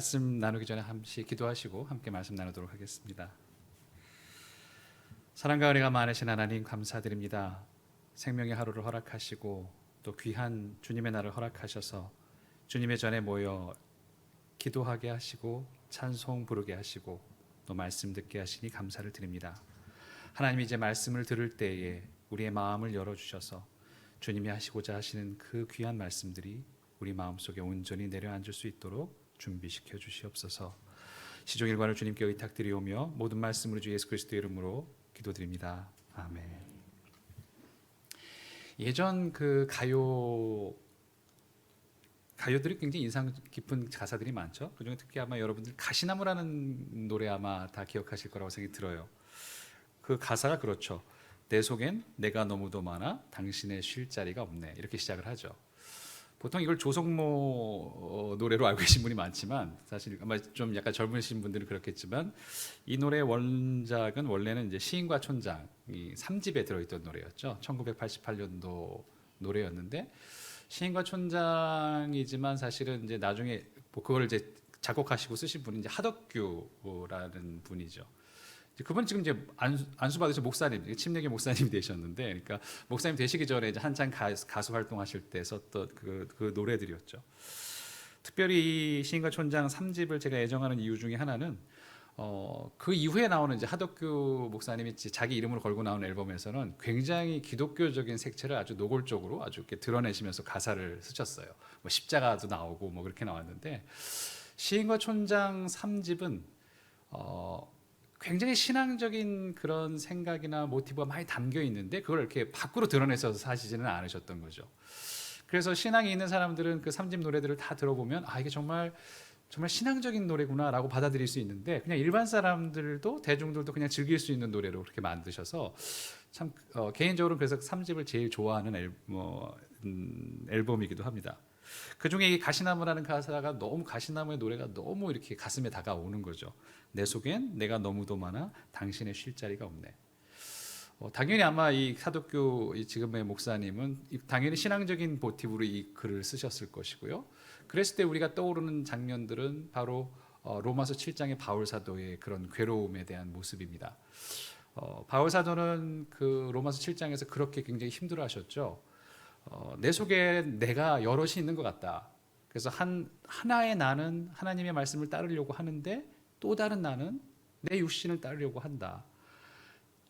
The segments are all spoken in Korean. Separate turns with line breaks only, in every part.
말씀 나누기 전에 잠시 기도하시고 함께 말씀 나누도록 하겠습니다. 사랑과 은혜가 많으신 하나님 감사드립니다. 생명의 하루를 허락하시고 또 귀한 주님의 날을 허락하셔서 주님의 전에 모여 기도하게 하시고 찬송 부르게 하시고 또 말씀 듣게 하시니 감사를 드립니다. 하나님, 이제 말씀을 들을 때에 우리의 마음을 열어주셔서 주님이 하시고자 하시는 그 귀한 말씀들이 우리 마음속에 온전히 내려앉을 수 있도록 준비시켜 주시옵소서. 시종일관을 주님께 의탁드리오며 모든 말씀으로 주 예수 그리스도의 이름으로 기도드립니다. 아멘. 예전 그 가요들이 굉장히 인상 깊은 가사들이 많죠. 그중에 특히 아마 여러분들 가시나무라는 노래 아마 다 기억하실 거라고 생각이 들어요. 그 가사가 그렇죠. 내 속엔 내가 너무도 많아 당신의 쉴 자리가 없네, 이렇게 시작을 하죠. 보통 이걸 조성모 노래로 알고 계신 분이 많지만 사실 아마 좀 약간 젊으신 분들은 그렇겠지만 이 노래의 원작은 원래는 이제 시인과 촌장 이 3집에 들어있던 노래였죠. 1988년도 노래였는데 시인과 촌장이지만 사실은 이제 나중에 뭐 그걸 이제 작곡하시고 쓰신 분이 이제 하덕규라는 분이죠. 그분 지금 이제 안수 받으신 목사님, 침례교 목사님이 되셨는데, 그러니까 목사님 되시기 전에 이제 한창 가수 활동하실 때 썼던 그 노래들이었죠. 특별히 이 시인과 촌장 3집을 제가 애정하는 이유 중에 하나는 그 이후에 나오는 이제 하덕규 목사님이 자기 이름으로 걸고 나오는 앨범에서는 굉장히 기독교적인 색채를 아주 노골적으로 아주 이렇게 드러내시면서 가사를 쓰셨어요. 뭐 십자가도 나오고 뭐 그렇게 나왔는데 시인과 촌장 3집은 굉장히 신앙적인 그런 생각이나 모티브가 많이 담겨 있는데 그걸 이렇게 밖으로 드러내서 사시지는 않으셨던 거죠. 그래서 신앙이 있는 사람들은 그 3집 노래들을 다 들어보면 이게 정말 신앙적인 노래구나라고 받아들일 수 있는데 그냥 일반 사람들도 대중들도 그냥 즐길 수 있는 노래로 그렇게 만드셔서 참 개인적으로 그래서 3집을 제일 좋아하는 앨범이기도 합니다. 그 중에 이 가시나무라는 가사가 너무, 가시나무의 노래가 너무 이렇게 가슴에 다가오는 거죠. 내 속엔 내가 너무도 많아 당신의 쉴 자리가 없네. 당연히 아마 이 하덕규 지금의 목사님은 당연히 신앙적인 모티브로 이 글을 쓰셨을 것이고요. 그랬을 때 우리가 떠오르는 장면들은 바로 로마서 7장의 바울 사도의 그런 괴로움에 대한 모습입니다. 바울 사도는 그 로마서 7장에서 그렇게 굉장히 힘들어하셨죠. 내 속에 내가 여럿이 있는 것 같다. 그래서 하나의 나는 하나님의 말씀을 따르려고 하는데 또 다른 나는 내 육신을 따르려고 한다.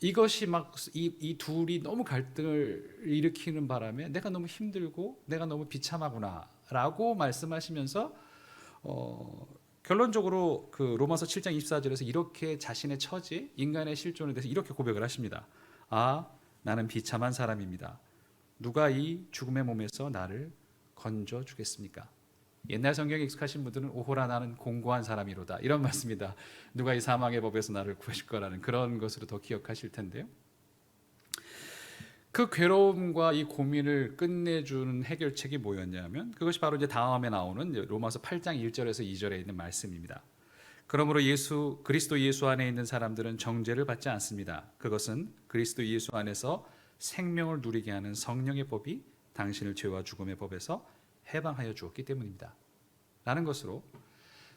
이것이 막 이 둘이 너무 갈등을 일으키는 바람에 내가 너무 힘들고 내가 너무 비참하구나라고 말씀하시면서 결론적으로 그 로마서 7장 24절에서 이렇게 자신의 처지, 인간의 실존에 대해서 이렇게 고백을 하십니다. 나는 비참한 사람입니다. 누가 이 죽음의 몸에서 나를 건져 주겠습니까? 옛날 성경에 익숙하신 분들은 오호라 나는 공고한 사람이로다, 이런 말씀이다. 누가 이 사망의 법에서 나를 구해줄 거라는 그런 것으로 더 기억하실 텐데요. 그 괴로움과 이 고민을 끝내주는 해결책이 뭐였냐면 그것이 바로 이제 다음에 나오는 로마서 8장 1절에서 2절에 있는 말씀입니다. 그러므로 그리스도 예수 안에 있는 사람들은 정죄를 받지 않습니다. 그것은 그리스도 예수 안에서 생명을 누리게 하는 성령의 법이 당신을 죄와 죽음의 법에서 해방하여 주었기 때문입니다. 라는 것으로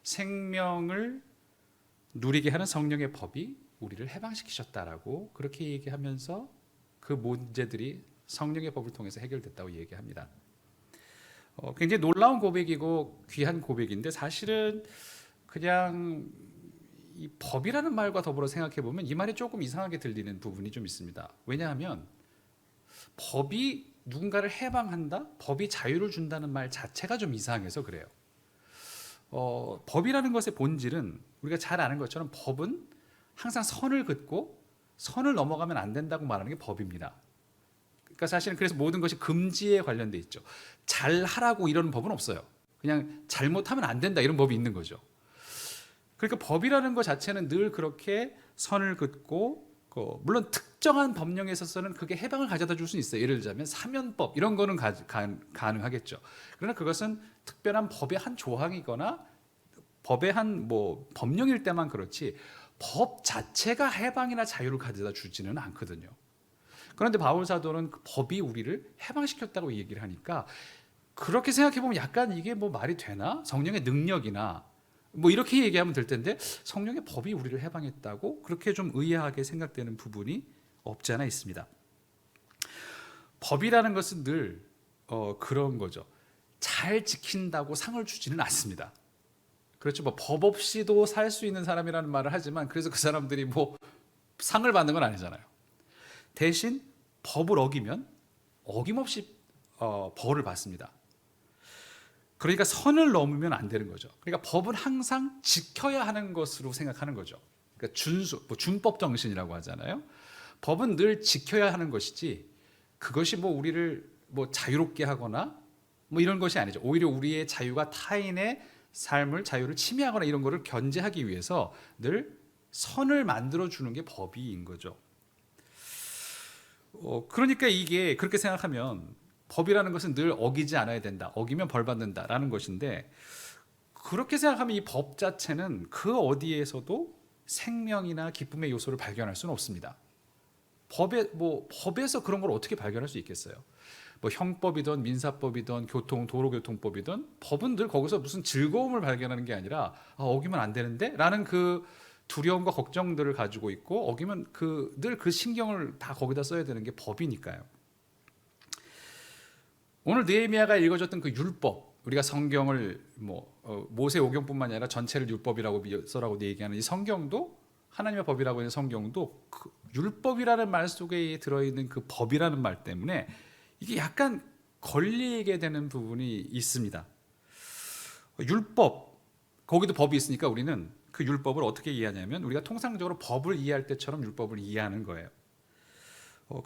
생명을 누리게 하는 성령의 법이 우리를 해방시키셨다라고 그렇게 얘기하면서 그 문제들이 성령의 법을 통해서 해결됐다고 얘기합니다. 굉장히 놀라운 고백이고 귀한 고백인데 사실은 그냥 이 법이라는 말과 더불어 생각해 보면 이 말이 조금 이상하게 들리는 부분이 좀 있습니다. 왜냐하면 법이 누군가를 해방한다? 법이 자유를 준다는 말 자체가 좀 이상해서 그래요. 법이라는 것의 본질은 우리가 잘 아는 것처럼 법은 항상 선을 긋고 선을 넘어가면 안 된다고 말하는 게 법입니다. 그러니까 사실은 그래서 모든 것이 금지에 관련돼 있죠. 잘하라고 이러는 법은 없어요. 그냥 잘못하면 안 된다 이런 법이 있는 거죠. 그러니까 법이라는 것 자체는 늘 그렇게 선을 긋고 물론 특정한 법령에 있어서는 그게 해방을 가져다 줄 수는 있어요. 예를 들자면 사면법 이런 거는 가능하겠죠. 그러나 그것은 특별한 법의 한 조항이거나 법의 한 법령일 때만 그렇지 법 자체가 해방이나 자유를 가져다 주지는 않거든요. 그런데 바울 사도는 그 법이 우리를 해방시켰다고 얘기를 하니까 그렇게 생각해 보면 약간 이게 말이 되나? 성령의 능력이나 뭐 이렇게 얘기하면 될 텐데 성령의 법이 우리를 해방했다고 그렇게 좀 의아하게 생각되는 부분이 없지 않아 있습니다. 법이라는 것은 늘 그런 거죠. 잘 지킨다고 상을 주지는 않습니다. 그렇죠. 뭐 법 없이도 살 수 있는 사람이라는 말을 하지만 그래서 그 사람들이 뭐 상을 받는 건 아니잖아요. 대신 법을 어기면 어김없이 벌을 받습니다. 그러니까 선을 넘으면 안 되는 거죠. 그러니까 법은 항상 지켜야 하는 것으로 생각하는 거죠. 그러니까 준법 정신이라고 하잖아요. 법은 늘 지켜야 하는 것이지 그것이 뭐 우리를 뭐 자유롭게 하거나 뭐 이런 것이 아니죠. 오히려 우리의 자유가 타인의 삶을 자유를 침해하거나 이런 거를 견제하기 위해서 늘 선을 만들어 주는 게 법인 거죠. 그러니까 이게 그렇게 생각하면 법이라는 것은 늘 어기지 않아야 된다. 어기면 벌 받는다라는 것인데 그렇게 생각하면 이 법 자체는 그 어디에서도 생명이나 기쁨의 요소를 발견할 수는 없습니다. 법에서 그런 걸 어떻게 발견할 수 있겠어요? 뭐 형법이든 민사법이든 도로교통법이든 법은 늘 거기서 무슨 즐거움을 발견하는 게 아니라 어기면 안 되는데? 라는 그 두려움과 걱정들을 가지고 있고 어기면 늘 그 신경을 다 거기다 써야 되는 게 법이니까요. 오늘 느헤미야가 읽어줬던 그 율법, 우리가 성경을 모세오경뿐만 아니라 전체를 율법이라고 얘기하는 이 성경도 하나님의 법이라고 하는 성경도 그 율법이라는 말 속에 들어있는 그 법이라는 말 때문에 이게 약간 걸리게 되는 부분이 있습니다. 율법, 거기도 법이 있으니까 우리는 그 율법을 어떻게 이해하냐면 우리가 통상적으로 법을 이해할 때처럼 율법을 이해하는 거예요.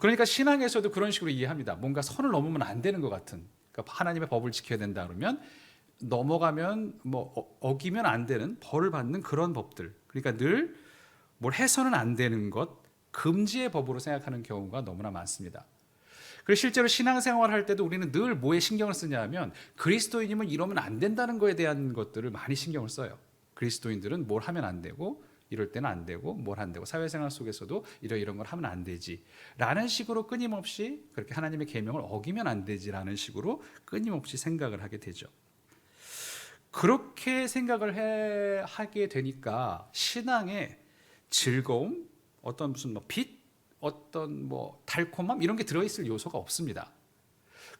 그러니까 신앙에서도 그런 식으로 이해합니다. 뭔가 선을 넘으면 안 되는 것 같은, 그러니까 하나님의 법을 지켜야 된다 그러면 넘어가면 어기면 안 되는 벌을 받는 그런 법들. 그러니까 늘 뭘 해서는 안 되는 것, 금지의 법으로 생각하는 경우가 너무나 많습니다. 그래서 실제로 신앙생활을 할 때도 우리는 늘 뭐에 신경을 쓰냐 하면 그리스도인이면 이러면 안 된다는 거에 대한 것들을 많이 신경을 써요. 그리스도인들은 뭘 하면 안 되고 이럴 때는 안 되고 뭘 안 되고 사회생활 속에서도 이런 걸 하면 안 되지 라는 식으로 끊임없이 그렇게 하나님의 계명을 어기면 안 되지라는 식으로 끊임없이 생각을 하게 되죠. 그렇게 생각을 하게 되니까 신앙에 즐거움, 어떤 무슨 빛, 어떤 달콤함 이런 게 들어있을 요소가 없습니다.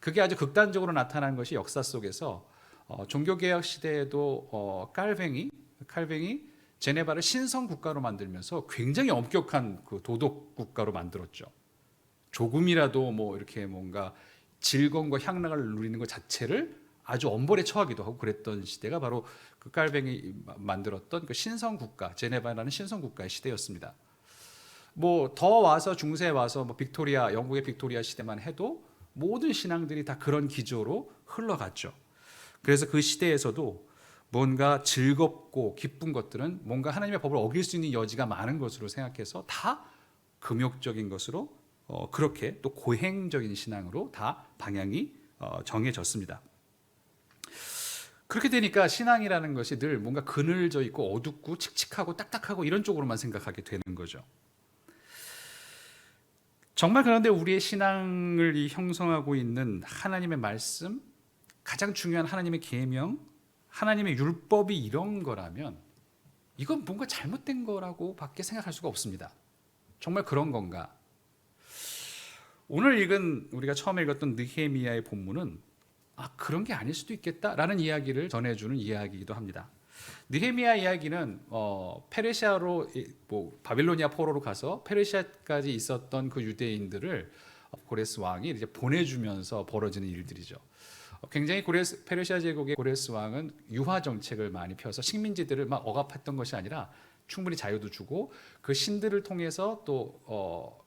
그게 아주 극단적으로 나타난 것이 역사 속에서 종교개혁 시대에도 칼뱅이 제네바를 신성 국가로 만들면서 굉장히 엄격한 그 도덕 국가로 만들었죠. 조금이라도 이렇게 뭔가 즐거움과 향락을 누리는 것 자체를 아주 엄벌에 처하기도 하고 그랬던 시대가 바로 그 칼뱅이 만들었던 그 신성 국가, 제네바라는 신성 국가의 시대였습니다. 더 와서 중세에 와서 빅토리아, 영국의 빅토리아 시대만 해도 모든 신앙들이 다 그런 기조로 흘러갔죠. 그래서 그 시대에서도 뭔가 즐겁고 기쁜 것들은 뭔가 하나님의 법을 어길 수 있는 여지가 많은 것으로 생각해서 다 금욕적인 것으로 그렇게 또 고행적인 신앙으로 다 방향이 정해졌습니다. 그렇게 되니까 신앙이라는 것이 늘 뭔가 그늘져 있고 어둡고 칙칙하고 딱딱하고 이런 쪽으로만 생각하게 되는 거죠. 정말 그런데 우리의 신앙을 형성하고 있는 하나님의 말씀, 가장 중요한 하나님의 계명, 하나님의 율법이 이런 거라면 이건 뭔가 잘못된 거라고 밖에 생각할 수가 없습니다. 정말 그런 건가? 오늘 우리가 처음에 읽었던 느헤미야의 본문은 그런 게 아닐 수도 있겠다라는 이야기를 전해주는 이야기이기도 합니다. 느헤미야 이야기는 페르시아로 바빌로니아 포로로 가서 페르시아까지 있었던 그 유대인들을 고레스 왕이 이제 보내주면서 벌어지는 일들이죠. 굉장히 페르시아 제국의 고레스 왕은 유화 정책을 많이 펴서 식민지들을 막 억압했던 것이 아니라 충분히 자유도 주고 그 신들을 통해서 또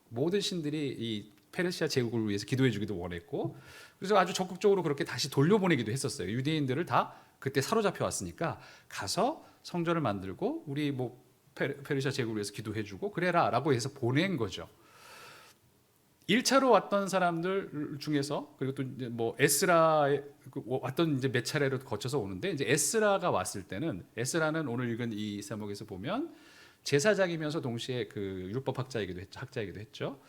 모든 신들이 이 페르시아 제국을 위해서 기도해주기도 원했고 그래서 아주 적극적으로 그렇게 다시 돌려보내기도 했었어요. 유대인들을 다 그때 사로잡혀 왔으니까 가서 성전을 만들고 우리 페르시아 제국을 위해서 기도해주고 그래라라고 해서 보낸 거죠. 1차로 왔던 사람들 중에서 그리고 또 이제 에스라 왔던 이제 몇 차례로 거쳐서 오는데 이제 에스라가 왔을 때는 에스라는 오늘 읽은 이 세목에서 보면 제사장이면서 동시에 그 율법 학자이기도 했죠.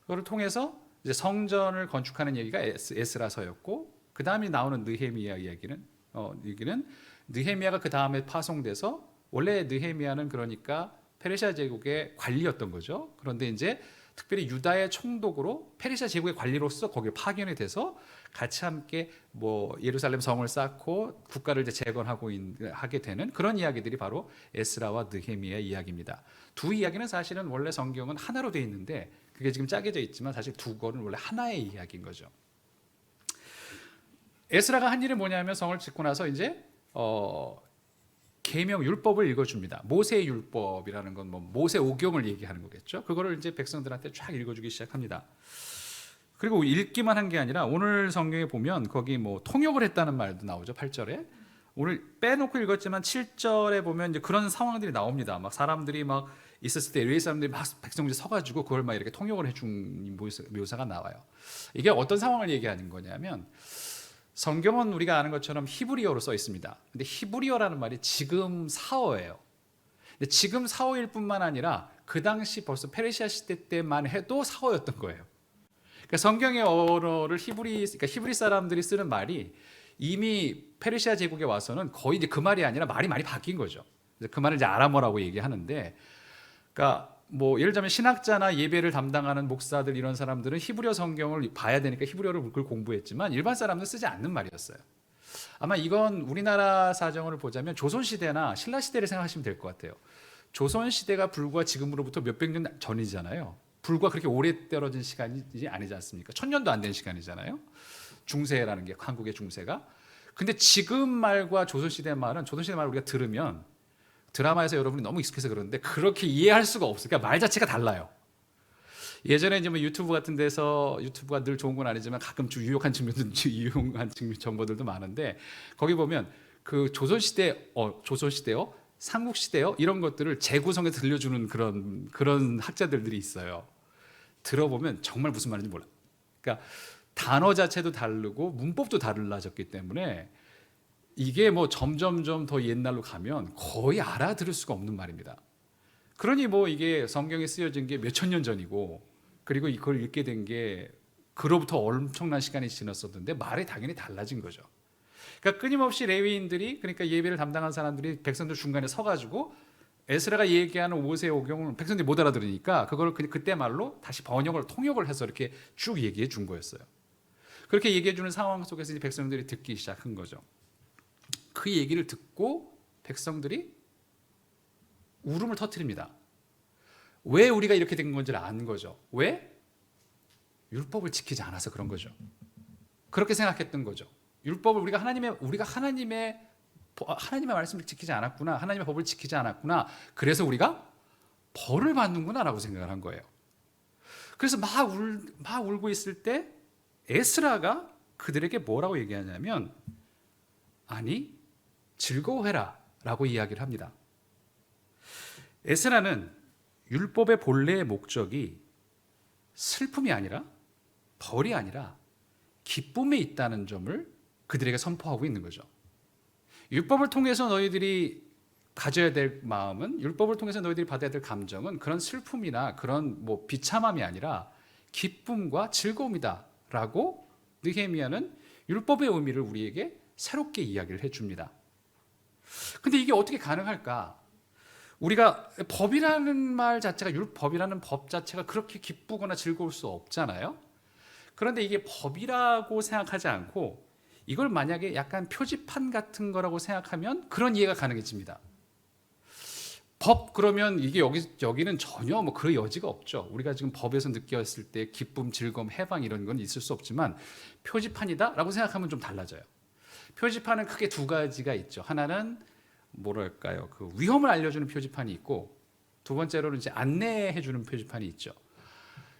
그걸 통해서 이제 성전을 건축하는 얘기가 에스라서였고 그 다음에 나오는 느헤미야 이야기는 느헤미야가 그 다음에 파송돼서 원래 느헤미야는 그러니까 페르시아 제국의 관리였던 거죠. 그런데 이제 특별히 유다의 총독으로 페르시아 제국의 관리로서 거기에 파견이 돼서 같이 함께 뭐 예루살렘 성을 쌓고 국가를 이제 재건하고 하게 되는 그런 이야기들이 바로 에스라와 느헤미야의 이야기입니다. 두 이야기는 사실은 원래 성경은 하나로 되어 있는데 그게 지금 짜겨져 있지만 사실 두 권은 원래 하나의 이야기인 거죠. 에스라가 한 일이 뭐냐면 성을 짓고 나서 이제 계명 율법을 읽어줍니다. 모세 율법이라는 건 뭐 모세 오경을 얘기하는 거겠죠. 그거를 이제 백성들한테 쫙 읽어주기 시작합니다. 그리고 읽기만 한 게 아니라 오늘 성경에 보면 거기 뭐 통역을 했다는 말도 나오죠. 8절에 오늘 빼놓고 읽었지만 7절에 보면 이제 그런 상황들이 나옵니다. 막 사람들이 막 있었을 때 레위 사람들이 막 백성들이 서가지고 그걸 막 이렇게 통역을 해준 묘사가 나와요. 이게 어떤 상황을 얘기하는 거냐면 성경은 우리가 아는 것처럼 히브리어로 써 있습니다. 근데 히브리어라는 말이 지금 사어예요. 근데 지금 사어일 뿐만 아니라 그 당시 벌써 페르시아 시대 때만 해도 사어였던 거예요. 그러니까 성경의 언어를 그러니까 히브리 사람들이 쓰는 말이 이미 페르시아 제국에 와서는 거의 이제 그 말이 아니라 말이 많이 바뀐 거죠. 그 말을 이제 아람어라고 얘기하는데, 그러니까 뭐 예를 들면 신학자나 예배를 담당하는 목사들 이런 사람들은 히브리어 성경을 봐야 되니까 히브리어를 그걸 공부했지만 일반 사람은 쓰지 않는 말이었어요. 아마 이건 우리나라 사정을 보자면 조선시대나 신라시대를 생각하시면 될 것 같아요. 조선시대가 불과 지금으로부터 몇백 년 전이잖아요. 불과 그렇게 오래 떨어진 시간이 아니지 않습니까? 1000년도 안 된 시간이잖아요. 중세라는 게 한국의 중세가. 근데 지금 말과 조선시대 말은 조선시대 말을 우리가 들으면 드라마에서 여러분이 너무 익숙해서 그러는데 그렇게 이해할 수가 없어요. 그러니까 말 자체가 달라요. 예전에 이제 뭐 유튜브 같은 데서 유튜브가 늘 좋은 건 아니지만 가끔 유용한 정보들도 많은데 거기 보면 그 조선시대요, 삼국시대요 이런 것들을 재구성해서 들려주는 그런 학자들이 있어요. 들어보면 정말 무슨 말인지 몰라. 그러니까 단어 자체도 다르고 문법도 달라졌기 때문에 이게 뭐 점점점 더 옛날로 가면 거의 알아들을 수가 없는 말입니다. 그러니 뭐 이게 성경에 쓰여진 게 몇천 년 전이고 그리고 이걸 읽게 된 게 그로부터 엄청난 시간이 지났었는데 말이 당연히 달라진 거죠. 그러니까 끊임없이 레위인들이 그러니까 예배를 담당한 사람들이 백성들 중간에 서가지고 에스라가 얘기하는 모세 오경을 백성들이 못 알아들으니까 그걸 그때 말로 다시 통역을 해서 이렇게 쭉 얘기해 준 거였어요. 그렇게 얘기해 주는 상황 속에서 이제 백성들이 듣기 시작한 거죠. 그 얘기를 듣고 백성들이 울음을 터뜨립니다. 왜 우리가 이렇게 된 건지를 아는 거죠. 왜? 율법을 지키지 않아서 그런 거죠. 그렇게 생각했던 거죠. 율법을 우리가 하나님의 말씀을 지키지 않았구나. 하나님의 법을 지키지 않았구나. 그래서 우리가 벌을 받는구나라고 생각을 한 거예요. 그래서 막 울고 있을 때 에스라가 그들에게 뭐라고 얘기하냐면 아니 즐거워해라 라고 이야기를 합니다. 에스라는 율법의 본래의 목적이 슬픔이 아니라 벌이 아니라 기쁨에 있다는 점을 그들에게 선포하고 있는 거죠. 율법을 통해서 너희들이 가져야 될 마음은, 율법을 통해서 너희들이 받아야 될 감정은 그런 슬픔이나 그런 뭐 비참함이 아니라 기쁨과 즐거움이다라고 느헤미야는 율법의 의미를 우리에게 새롭게 이야기를 해줍니다. 근데 이게 어떻게 가능할까? 우리가 법이라는 말 자체가, 율법이라는 법 자체가 그렇게 기쁘거나 즐거울 수 없잖아요. 그런데 이게 법이라고 생각하지 않고 이걸 만약에 약간 표지판 같은 거라고 생각하면 그런 이해가 가능해집니다. 법 그러면 이게 여기는 전혀 뭐 그럴 여지가 없죠. 우리가 지금 법에서 느꼈을 때 기쁨, 즐거움, 해방 이런 건 있을 수 없지만 표지판이다라고 생각하면 좀 달라져요. 표지판은 크게 두 가지가 있죠. 하나는 뭐랄까요? 그 위험을 알려주는 표지판이 있고 두 번째로는 이제 안내해주는 표지판이 있죠.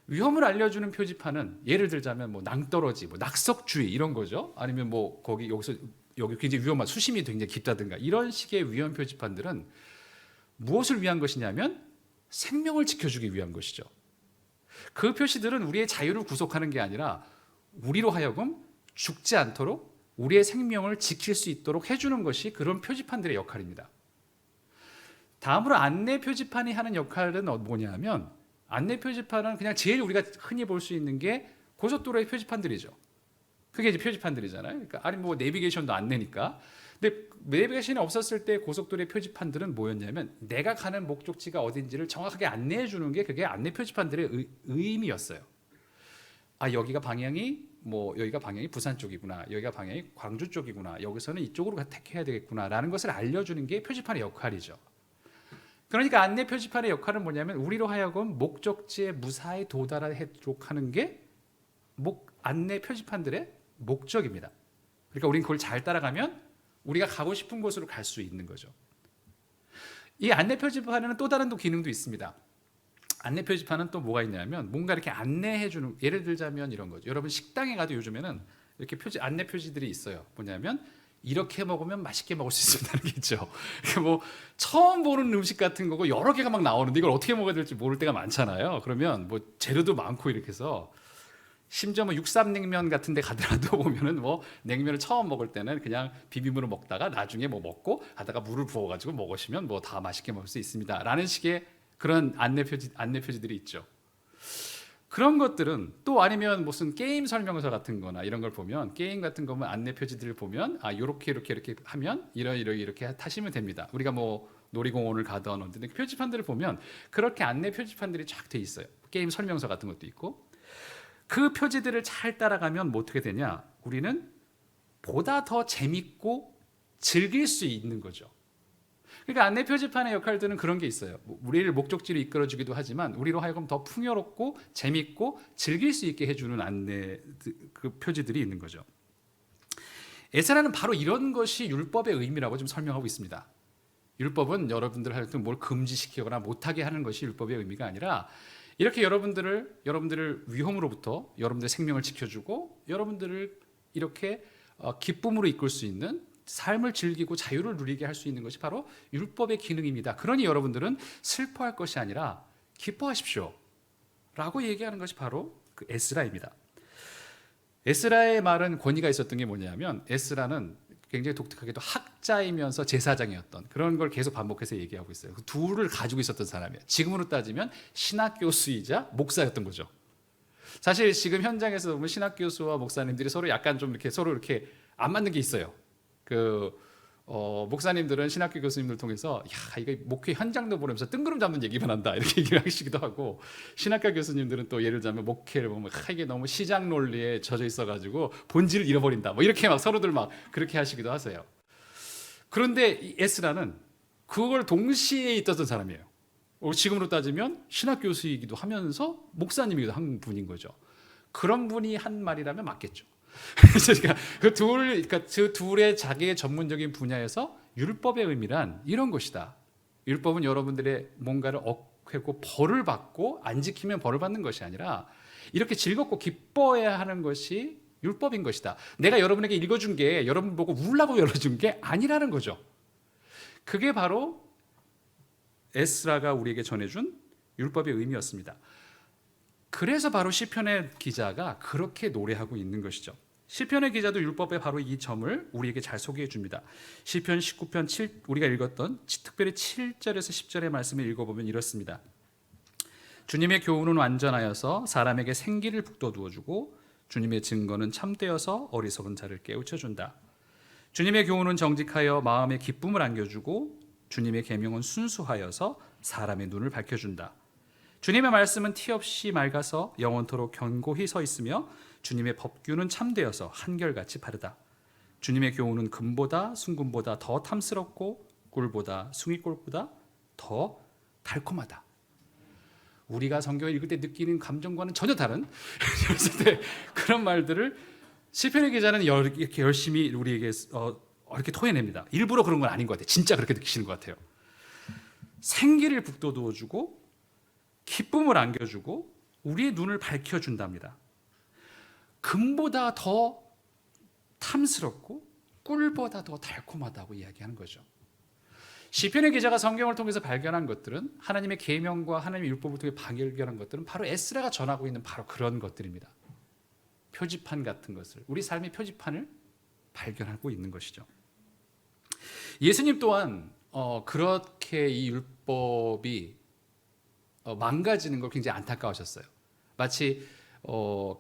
위험을 알려주는 표지판은 예를 들자면 뭐 낭떠러지, 뭐 낙석주의 이런 거죠. 아니면 뭐 여기 굉장히 위험한 수심이 굉장히 깊다든가 이런 식의 위험 표지판들은 무엇을 위한 것이냐면 생명을 지켜주기 위한 것이죠. 그 표시들은 우리의 자유를 구속하는 게 아니라 우리로 하여금 죽지 않도록 우리의 생명을 지킬 수 있도록 해주는 것이 그런 표지판들의 역할입니다. 다음으로 안내 표지판이 하는 역할은 뭐냐면 안내 표지판은 그냥 제일 우리가 흔히 볼 수 있는 게 고속도로의 표지판들이죠. 그게 이제 표지판들이잖아요. 그러니까 아니 뭐 내비게이션도 안내니까 근데 내비게이션이 없었을 때 고속도로의 표지판들은 뭐였냐면 내가 가는 목적지가 어딘지를 정확하게 안내해 주는 게 그게 안내 표지판들의 의미였어요. 아, 여기가 방향이 여기가 방향이 부산 쪽이구나, 여기가 방향이 광주 쪽이구나, 여기서는 이쪽으로 택해야 되겠구나라는 것을 알려주는 게 표지판의 역할이죠. 그러니까 안내 표지판의 역할은 뭐냐면 우리로 하여금 목적지에 무사히 도달하도록 하는 게 안내 표지판들의 목적입니다. 그러니까 우리는 그걸 잘 따라가면 우리가 가고 싶은 곳으로 갈 수 있는 거죠. 이 안내 표지판에는 또 다른 기능도 있습니다. 안내 표지판은 또 뭐가 있냐면 뭔가 이렇게 안내해 주는, 예를 들자면 이런 거죠. 여러분 식당에 가도 요즘에는 이렇게 안내 표지들이 있어요. 뭐냐면 이렇게 먹으면 맛있게 먹을 수 있습니다는 게 있죠. 처음 보는 음식 같은 거고 여러 개가 막 나오는데 이걸 어떻게 먹어야 될지 모를 때가 많잖아요. 그러면 재료도 많고 이렇게 해서 심지어 육삼냉면 같은 데 가더라도 보면은 냉면을 처음 먹을 때는 그냥 비빔으로 먹다가 나중에 먹고 하다가 물을 부어 가지고 먹으시면 다 맛있게 먹을 수 있습니다라는 식의 그런 안내 표지들이 있죠. 그런 것들은 또 아니면 무슨 게임 설명서 같은 거나 이런 걸 보면, 게임 같은 거면 안내 표지들을 보면 요렇게 하면 이렇게 타시면 됩니다. 우리가 놀이공원을 가던 어떤 표지판들을 보면 그렇게 안내 표지판들이 쫙 돼 있어요. 게임 설명서 같은 것도 있고. 그 표지들을 잘 따라가면 어떻게 되냐? 우리는 보다 더 재밌고 즐길 수 있는 거죠. 그러니까 안내 표지판의 역할들은 그런 게 있어요. 우리를 목적지로 이끌어주기도 하지만 우리로 하여금 더 풍요롭고 재밌고 즐길 수 있게 해주는 안내 표지들이 있는 거죠. 에스라는 바로 이런 것이 율법의 의미라고 좀 설명하고 있습니다. 율법은 여러분들 하여튼 뭘 금지시키거나 못하게 하는 것이 율법의 의미가 아니라 이렇게 여러분들을 위험으로부터 여러분들의 생명을 지켜주고 여러분들을 이렇게 기쁨으로 이끌 수 있는, 삶을 즐기고 자유를 누리게 할 수 있는 것이 바로 율법의 기능입니다. 그러니 여러분들은 슬퍼할 것이 아니라 기뻐하십시오 라고 얘기하는 것이 바로 그 에스라입니다. 에스라의 말은 권위가 있었던 게 뭐냐면, 에스라는 굉장히 독특하게도 학자이면서 제사장이었던 그런 걸 계속 반복해서 얘기하고 있어요. 그 둘을 가지고 있었던 사람이에요. 지금으로 따지면 신학교수이자 목사였던 거죠. 사실 지금 현장에서 보면 신학교수와 목사님들이 서로 약간 좀 이렇게 안 맞는 게 있어요. 목사님들은 신학교 교수님들 통해서 이거 목회 현장도 보면서 뜬구름 잡는 얘기만 한다 이렇게 얘기를 하시기도 하고, 신학교 교수님들은 또 예를 들자면 목회를 보면 이게 너무 시장 논리에 젖어 있어가지고 본질을 잃어버린다 이렇게 서로들 그렇게 하시기도 하세요. 그런데 이 에스라는 그걸 동시에 있었던 사람이에요. 지금으로 따지면 신학 교수이기도 하면서 목사님이기도 한 분인 거죠. 그런 분이 한 말이라면 맞겠죠. 그러니까 그 둘의 자기의 전문적인 분야에서 율법의 의미란 이런 것이다. 율법은 여러분들의 뭔가를 억회고 벌을 받고 안 지키면 벌을 받는 것이 아니라 이렇게 즐겁고 기뻐해야 하는 것이 율법인 것이다. 내가 여러분에게 읽어준 게 여러분 보고 울라고 열어준 게 아니라는 거죠. 그게 바로 에스라가 우리에게 전해준 율법의 의미였습니다. 그래서 바로 시편의 기자가 그렇게 노래하고 있는 것이죠. 시편의 기자도 율법의 바로 이 점을 우리에게 잘 소개해 줍니다. 시편 19편 7, 우리가 읽었던 특별히 7절에서 10절의 말씀을 읽어보면 이렇습니다. 주님의 교훈은 완전하여서 사람에게 생기를 북돋우어 주고 주님의 증거는 참되어서 어리석은 자를 깨우쳐 준다. 주님의 교훈은 정직하여 마음에 기쁨을 안겨주고 주님의 계명은 순수하여서 사람의 눈을 밝혀준다. 주님의 말씀은 티 없이 맑아서 영원토록 견고히 서 있으며 주님의 법규는 참되어서 한결같이 바르다. 주님의 교훈은 금보다 순금보다 더 탐스럽고 꿀보다 숭이꿀보다 더 달콤하다. 우리가 성경을 읽을 때 느끼는 감정과는 전혀 다른 그런 말들을 시편의 기자는 이렇게 열심히 우리에게 이렇게 토해냅니다. 일부러 그런 건 아닌 것 같아요. 진짜 그렇게 느끼시는 것 같아요. 생기를 북돋워 주고 기쁨을 안겨주고 우리의 눈을 밝혀준답니다. 금보다 더 탐스럽고 꿀보다 더 달콤하다고 이야기하는 거죠. 시편의 기자가 성경을 통해서 발견한 것들은, 하나님의 계명과 하나님의 율법을 통해 발견한 것들은 바로 에스라가 전하고 있는 바로 그런 것들입니다. 표지판 같은 것을, 우리 삶의 표지판을 발견하고 있는 것이죠. 예수님 또한 그렇게 이 율법이 망가지는 걸 굉장히 안타까워하셨어요. 마치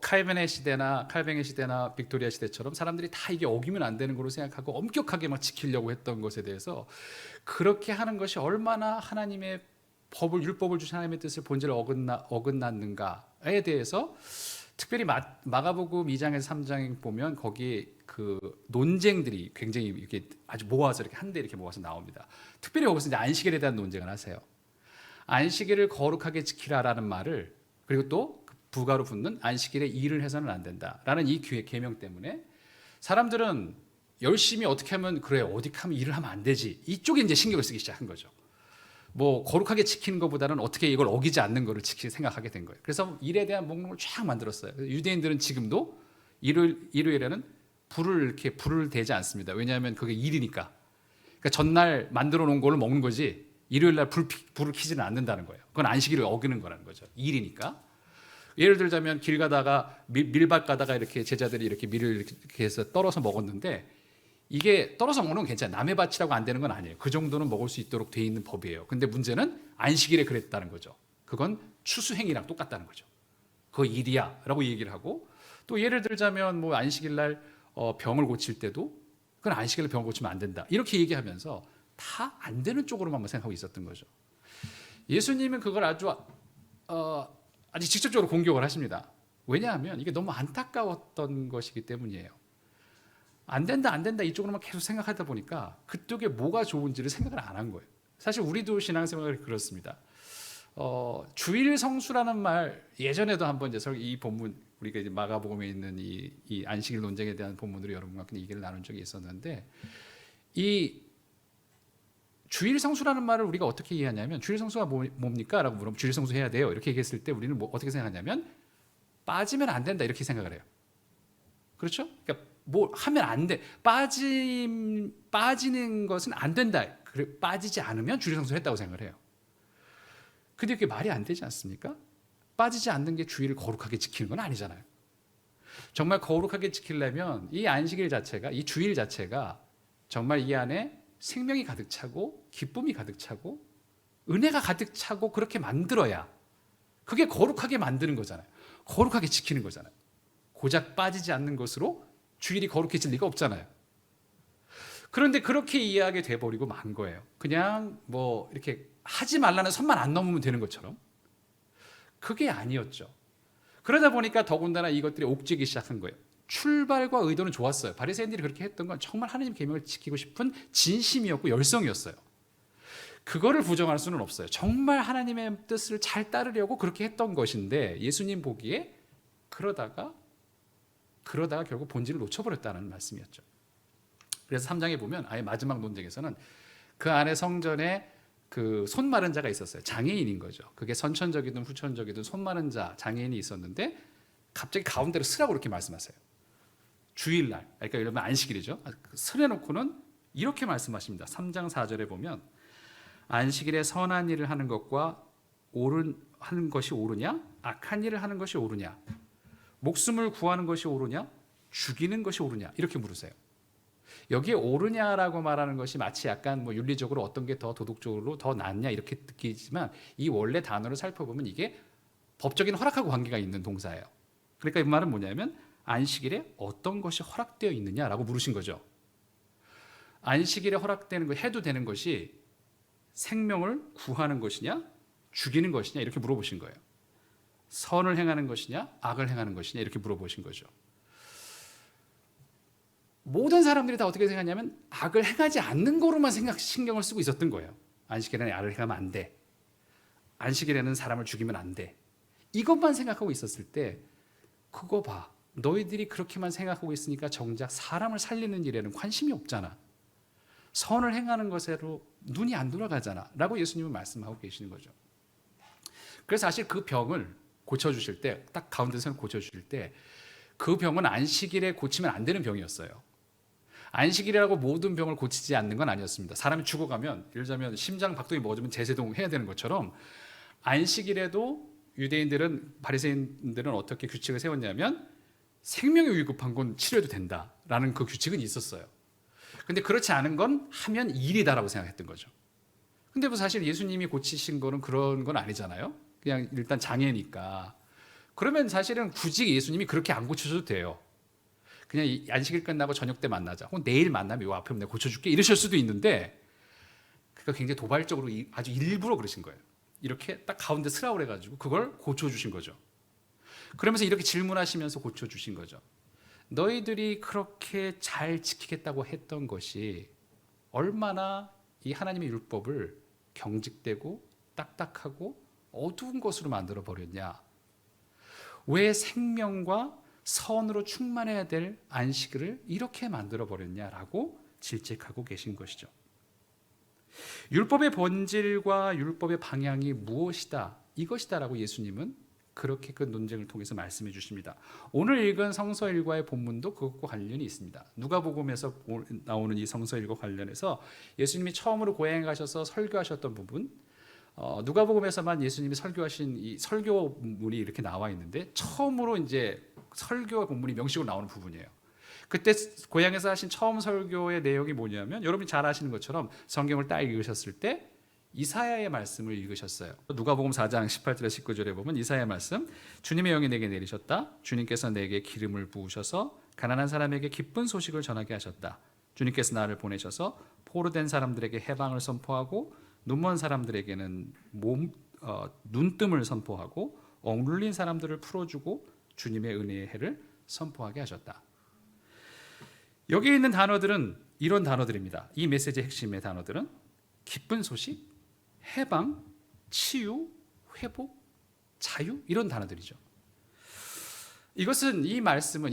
칼뱅의 시대나 빅토리아 시대처럼 사람들이 다 이게 어기면 안 되는 거로 생각하고 엄격하게 막 지키려고 했던 것에 대해서 그렇게 하는 것이 얼마나 하나님의 율법을 주신 하나님의 뜻을 본질을 어긋났는가에 대해서 특별히 마가복음 2장에서 3장에 보면 거기 그 논쟁들이 굉장히 이렇게 아주 모아서 이렇게 한데 이렇게 모아서 나옵니다. 특별히 거기서 이제 안식일에 대한 논쟁을 하세요. 안식일을 거룩하게 지키라라는 말을, 그리고 또 부가로 붙는 안식일에 일을 해서는 안 된다라는 이 계명 때문에 사람들은 열심히 어떻게 하면 그래 어디 하면 일을 하면 안 되지 이쪽에 이제 신경을 쓰기 시작한 거죠. 뭐 거룩하게 지키는 것보다는 어떻게 이걸 어기지 않는 거를 생각하게 된 거예요. 그래서 일에 대한 목록을 쫙 만들었어요. 유대인들은 지금도 일요일에는 불을 대지 않습니다. 왜냐하면 그게 일이니까. 그러니까 전날 만들어 놓은 거를 먹는 거지 일요일 날 불을 켜지는 않는다는 거예요. 그건 안식일을 어기는 거라는 거죠. 일이니까. 예를 들자면 길 가다가 밀밭 가다가 이렇게 제자들이 이렇게 밀을 이렇게 해서 떨어서 먹었는데 이게 떨어서 먹는 건 괜찮아요. 남의 밭이라고 안 되는 건 아니에요. 그 정도는 먹을 수 있도록 돼 있는 법이에요. 근데 문제는 안식일에 그랬다는 거죠. 그건 추수행위랑 똑같다는 거죠. 그거 일이야 라고 얘기를 하고, 또 예를 들자면 뭐 안식일 날 병을 고칠 때도 그건 안식일에 병을 고치면 안 된다 이렇게 얘기하면서 다 안 되는 쪽으로만 생각하고 있었던 거죠. 예수님은 그걸 아주 직접적으로 공격을 하십니다. 왜냐하면 이게 너무 안타까웠던 것이기 때문이에요. 안 된다 이쪽으로만 계속 생각하다 보니까 그쪽에 뭐가 좋은지를 생각을 안 한 거예요. 사실 우리도 신앙생활이 그렇습니다. 주일 성수라는 말 예전에도 한번 이제 이 본문 우리가 이제 마가복음에 있는 이 안식일 논쟁에 대한 본문으로 여러분과 얘기를 나눈 적이 있었는데, 이 주일 성수라는 말을 우리가 어떻게 이해하냐면 주일 성수가 뭡니까? 라고 물으면 주일 성수 해야 돼요 이렇게 얘기했을 때 우리는 어떻게 생각하냐면 빠지면 안 된다 이렇게 생각을 해요. 그렇죠? 그러니까 뭐 하면 안 돼. 빠지는 것은 안 된다. 그래, 빠지지 않으면 주일 성수를 했다고 생각을 해요. 근데 그게 말이 안 되지 않습니까? 빠지지 않는 게 주일을 거룩하게 지키는 건 아니잖아요. 정말 거룩하게 지키려면 이 안식일 자체가, 이 주일 자체가 정말 이 안에 생명이 가득 차고 기쁨이 가득 차고 은혜가 가득 차고 그렇게 만들어야 그게 거룩하게 만드는 거잖아요. 거룩하게 지키는 거잖아요. 고작 빠지지 않는 것으로 주일이 거룩해질 리가 없잖아요. 그런데 그렇게 이해하게 돼버리고 만 거예요. 그냥 뭐 이렇게 하지 말라는 선만 안 넘으면 되는 것처럼. 그게 아니었죠. 그러다 보니까 더군다나 이것들이 옥죄기 시작한 거예요. 출발과 의도는 좋았어요. 바리새인들이 그렇게 했던 건 정말 하나님 계명을 지키고 싶은 진심이었고 열성이었어요. 그거를 부정할 수는 없어요. 정말 하나님의 뜻을 잘 따르려고 그렇게 했던 것인데 예수님 보기에 그러다가 결국 본질을 놓쳐버렸다는 말씀이었죠. 그래서 3장에 보면 아예 마지막 논쟁에서는 그 안에 성전에 그 손 마른 자가 있었어요. 장애인인 거죠. 그게 선천적이든 후천적이든 손 마른 자, 장애인이 있었는데 갑자기 가운데로 서라고 이렇게 말씀하세요. 주일날, 그러니까 이러면 안식일이죠. 서려놓고는 이렇게 말씀하십니다. 3장 4절에 보면 안식일에 선한 일을 하는 것과 하는 것이 옳으냐? 악한 일을 하는 것이 옳으냐? 목숨을 구하는 것이 옳으냐? 죽이는 것이 옳으냐? 이렇게 물으세요. 여기에 옳으냐라고 말하는 것이 마치 약간 뭐 윤리적으로 어떤 게 더 도덕적으로 더 낫냐 이렇게 느끼지만 이 원래 단어를 살펴보면 이게 법적인 허락하고 관계가 있는 동사예요. 그러니까 이 말은 뭐냐면 안식일에 어떤 것이 허락되어 있느냐라고 물으신 거죠. 안식일에 허락되는 거 해도 되는 것이 생명을 구하는 것이냐 죽이는 것이냐 이렇게 물어보신 거예요. 선을 행하는 것이냐 악을 행하는 것이냐 이렇게 물어보신 거죠. 모든 사람들이 다 어떻게 생각하냐면 악을 행하지 않는 거로만 신경을 쓰고 있었던 거예요. 안식일에는 악을 행하면 안 돼. 안식일에는 사람을 죽이면 안 돼. 이것만 생각하고 있었을 때 그거 봐. 너희들이 그렇게만 생각하고 있으니까 정작 사람을 살리는 일에는 관심이 없잖아. 선을 행하는 것에로 눈이 안 돌아가잖아. 라고 예수님은 말씀하고 계시는 거죠. 그래서 사실 그 병을 고쳐주실 때, 딱 가운데서 고쳐주실 때 그 병은 안식일에 고치면 안 되는 병이었어요. 안식일이라고 모든 병을 고치지 않는 건 아니었습니다. 사람이 죽어가면 예를 들자면 심장 박동이 멎으면 제세동 해야 되는 것처럼 안식일에도 유대인들은 바리새인들은 어떻게 규칙을 세웠냐면 생명이 위급한 건 치료해도 된다라는 그 규칙은 있었어요. 근데 그렇지 않은 건 하면 일이다라고 생각했던 거죠. 근데 뭐 사실 예수님이 고치신 거는 그런 건 아니잖아요. 그냥 일단 장애니까 그러면 사실은 굳이 예수님이 그렇게 안 고쳐줘도 돼요. 그냥 이 안식일 끝나고 저녁 때 만나자. 혹은 내일 만나면 요 앞에 내가 고쳐줄게. 이러실 수도 있는데 그러니까 굉장히 도발적으로 아주 일부러 그러신 거예요. 이렇게 딱 가운데 쓰라고 해가지고 그걸 고쳐주신 거죠. 그러면서 이렇게 질문하시면서 고쳐주신 거죠. 너희들이 그렇게 잘 지키겠다고 했던 것이 얼마나 이 하나님의 율법을 경직되고 딱딱하고 어두운 것으로 만들어 버렸냐. 왜 생명과 선으로 충만해야 될 안식일을 이렇게 만들어 버렸냐라고 질책하고 계신 것이죠. 율법의 본질과 율법의 방향이 무엇이다, 이것이다라고 예수님은 그렇게 그 논쟁을 통해서 말씀해 주십니다. 오늘 읽은 성서 일과의 본문도 그것과 관련이 있습니다. 누가복음에서 나오는 이 성서 일과 관련해서 예수님이 처음으로 고향에 가셔서 설교하셨던 부분, 누가복음에서만 예수님이 설교하신 이 설교문이 이렇게 나와 있는데 처음으로 이제 설교 본문이 명식으로 나오는 부분이에요. 그때 고향에서 하신 처음 설교의 내용이 뭐냐면 여러분이 잘 아시는 것처럼 성경을 딱 읽으셨을 때 이사야의 말씀을 읽으셨어요. 누가복음 4장 18절에 19절에 보면 이사야의 말씀, 주님의 영이 내게 내리셨다. 주님께서 내게 기름을 부으셔서 가난한 사람에게 기쁜 소식을 전하게 하셨다. 주님께서 나를 보내셔서 포로된 사람들에게 해방을 선포하고 눈먼 사람들에게는 눈뜸을 선포하고 억눌린 사람들을 풀어주고 주님의 은혜의 해를 선포하게 하셨다. 여기 있는 단어들은 이런 단어들입니다. 이 메시지의 핵심의 단어들은 기쁜 소식, 해방, 치유, 회복, 자유, 이런 단어들이죠. 이것은 이 말씀을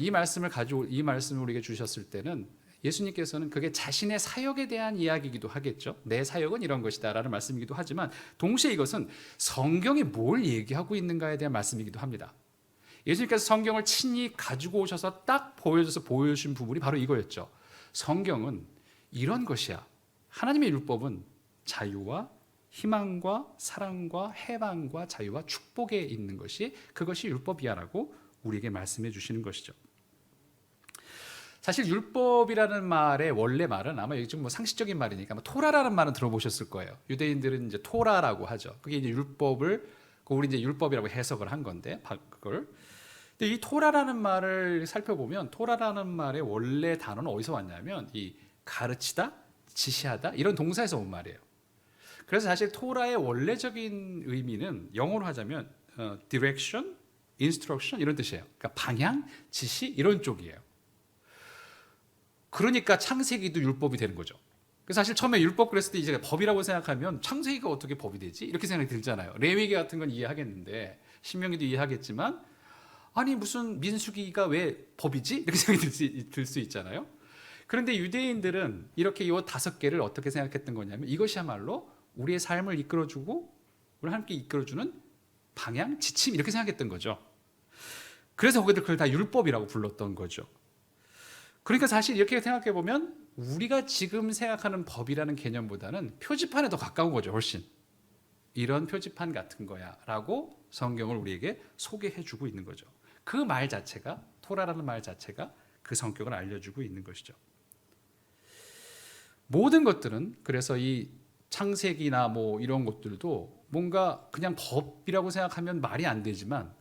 우리에게 주셨을 때는 예수님께서는 그게 자신의 사역에 대한 이야기이기도 하겠죠. 내 사역은 이런 것이다라는 말씀이기도 하지만 동시에 이것은 성경이 뭘 얘기하고 있는가에 대한 말씀이기도 합니다. 예수님께서 성경을 친히 가지고 오셔서 딱 보여주신 부분이 바로 이거였죠. 성경은 이런 것이야. 하나님의 율법은 자유와 희망과 사랑과 해방과 자유와 축복에 있는 것이 그것이 율법이야라고 우리에게 말씀해 주시는 것이죠. 사실 율법이라는 말의 원래 말은 아마 요즘 상식적인 말이니까 토라라는 말은 들어보셨을 거예요. 유대인들은 이제 토라라고 하죠. 그게 이제 율법을 우리 이제 율법이라고 해석을 한 건데 그걸. 근데 이 토라라는 말을 살펴보면 토라라는 말의 원래 단어는 어디서 왔냐면 이 가르치다, 지시하다 이런 동사에서 온 말이에요. 그래서 사실 토라의 원래적인 의미는 영어로 하자면 direction, instruction 이런 뜻이에요. 그러니까 방향, 지시 이런 쪽이에요. 그러니까 창세기도 율법이 되는 거죠. 그래서 사실 처음에 율법 그랬을 때 이제 법이라고 생각하면 창세기가 어떻게 법이 되지? 이렇게 생각이 들잖아요. 레위기 같은 건 이해하겠는데 신명기도 이해하겠지만 아니 무슨 민수기가 왜 법이지? 이렇게 생각이 들 수 있잖아요. 그런데 유대인들은 이렇게 이 5개를 어떻게 생각했던 거냐면 이것이야말로 우리의 삶을 이끌어주고 우리 함께 이끌어주는 방향, 지침 이렇게 생각했던 거죠. 그래서 거기들 그걸 다 율법이라고 불렀던 거죠. 그러니까 사실 이렇게 생각해 보면 우리가 지금 생각하는 법이라는 개념보다는 표지판에 더 가까운 거죠. 훨씬. 이런 표지판 같은 거야 라고 성경을 우리에게 소개해주고 있는 거죠. 그 말 자체가 토라라는 말 자체가 그 성격을 알려주고 있는 것이죠. 모든 것들은 그래서 이 창세기나 뭐 이런 것들도 뭔가 그냥 법이라고 생각하면 말이 안 되지만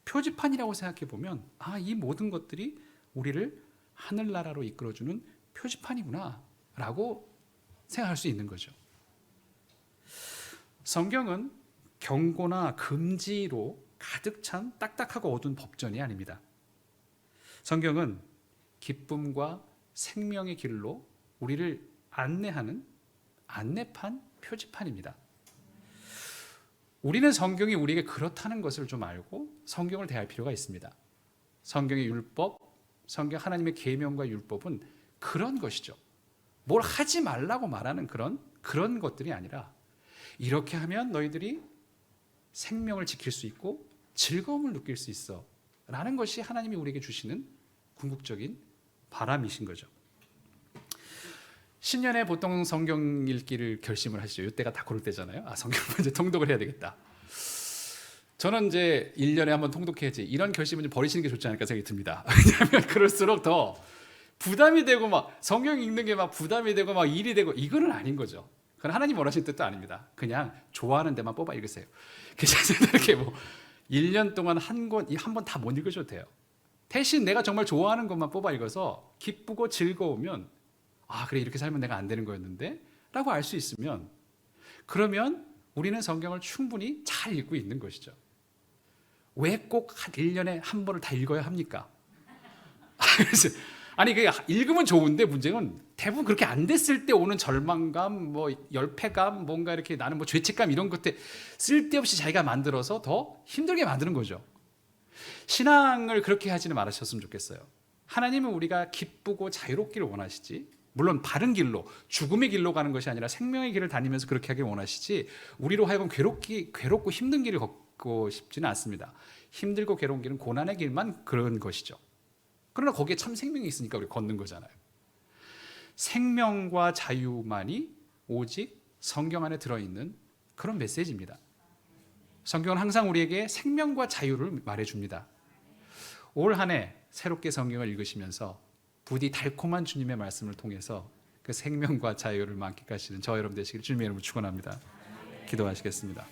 표지판이라고 생각해 보면 이 모든 것들이 우리를 하늘나라로 이끌어주는 표지판이구나 라고 생각할 수 있는 거죠. 성경은 경고나 금지로 가득 찬 딱딱하고 어두운 법전이 아닙니다. 성경은 기쁨과 생명의 길로 우리를 안내하는 안내판, 표지판입니다. 우리는 성경이 우리에게 그렇다는 것을 좀 알고 성경을 대할 필요가 있습니다. 성경의 율법, 성경 하나님의 계명과 율법은 그런 것이죠. 뭘 하지 말라고 말하는 그런 것들이 아니라 이렇게 하면 너희들이 생명을 지킬 수 있고 즐거움을 느낄 수 있어 라는 것이 하나님이 우리에게 주시는 궁극적인 바람이신 거죠. 신년에 보통 성경 읽기를 결심을 하시죠. 이때가 다 그럴 때잖아요. 성경을 이제 통독을 해야 되겠다. 저는 이제 1년에 한번 통독해야지. 이런 결심은 좀 버리시는 게 좋지 않을까 생각이 듭니다. 왜냐하면 그럴수록 더 부담이 되고 막 성경 읽는 게 막 부담이 되고 막 일이 되고 이거는 아닌 거죠. 그건 하나님 원하시는 뜻도 아닙니다. 그냥 좋아하는 데만 뽑아 읽으세요. 이렇게 뭐 1년 동안 한 권 다 못 읽으셔도 돼요. 대신 내가 정말 좋아하는 것만 뽑아 읽어서 기쁘고 즐거우면 아 그래 이렇게 살면 내가 안 되는 거였는데 라고 알 수 있으면 그러면 우리는 성경을 충분히 잘 읽고 있는 것이죠. 왜 꼭 1년에 한 번을 다 읽어야 합니까? 아니 그 읽으면 좋은데 문제는 대부분 그렇게 안 됐을 때 오는 절망감, 뭐 열패감, 뭔가 이렇게 나는 뭐 죄책감 이런 것들 쓸데없이 자기가 만들어서 더 힘들게 만드는 거죠. 신앙을 그렇게 하지는 말으셨으면 좋겠어요. 하나님은 우리가 기쁘고 자유롭기를 원하시지. 물론 바른 길로, 죽음의 길로 가는 것이 아니라 생명의 길을 다니면서 그렇게 하길 원하시지. 우리로 하여금 괴롭고 힘든 길을 걷고 싶지는 않습니다. 힘들고 괴로운 길은 고난의 길만 그런 것이죠. 그러나 거기에 참 생명이 있으니까 우리 걷는 거잖아요. 생명과 자유만이 오직 성경 안에 들어있는 그런 메시지입니다. 성경은 항상 우리에게 생명과 자유를 말해줍니다. 올 한 해 새롭게 성경을 읽으시면서 부디 달콤한 주님의 말씀을 통해서 그 생명과 자유를 만끽하시는 저 여러분 되시길 주님의 이름으로 축원합니다. 기도하시겠습니다.